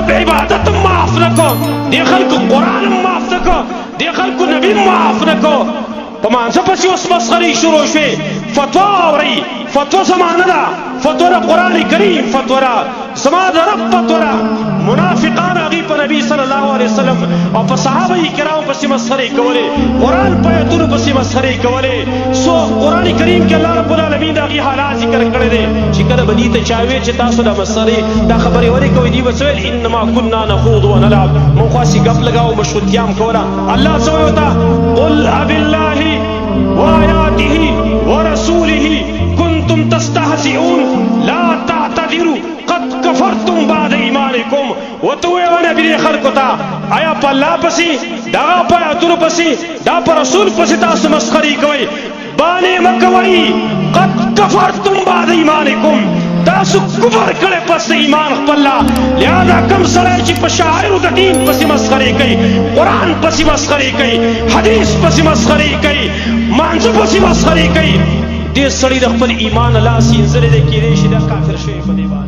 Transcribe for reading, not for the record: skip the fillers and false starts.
رب عبادت معاف نکو دی خلکو قرآن معاف نکو دی خلکو نبی معاف نکو پمانځه پسې اوس مسخرې شروع شوې فتوا اورئ فتوا زمانه ده فتوا ده قرآن کریم فتوا ده زما د رب فتوا ده منافقان هغوی په نبي صلی الله علیه وسلم او په صحابه کرامو پسې مسخرې کولې قرآن په ایتونو پسې مسخرې کولې سو قرآن کریم کې الله رب العالمین د هغوی حالات ذکر کړی دی چې کله به دې ته چا ویل چې تاسو دا مسخرې دا خبرې ولې کوئ دوی به څه ویل انما کنا نخوض ونلعب موږ خو هسې ګپ لګاو مشغولتیا هم کوله الله څه وایي ورته قل ابالله وآياته ورسوله كنتم تستهزئون لا تعتذروا قد كفرتم بعد إيمانكم وتويوانا بلي خلقتا آیا پا اللہ پسی داغا پا اتنو پسی دا پا رسول پسی تاسو مسخری کوئی بانے مکوئی قد كفرتم بعد إيمانكم تاسو کفر کړه پس ایمان خپل لہذا کم سره چې په شاعر د دین پس مسخري کوي قرآن پس مسخري کوي حدیث پس مسخري کوي مانځ پس مسخري کوي دې سړی د خپل ایمان الله سینځلې کې دې شي د کافر شوی په دی باندې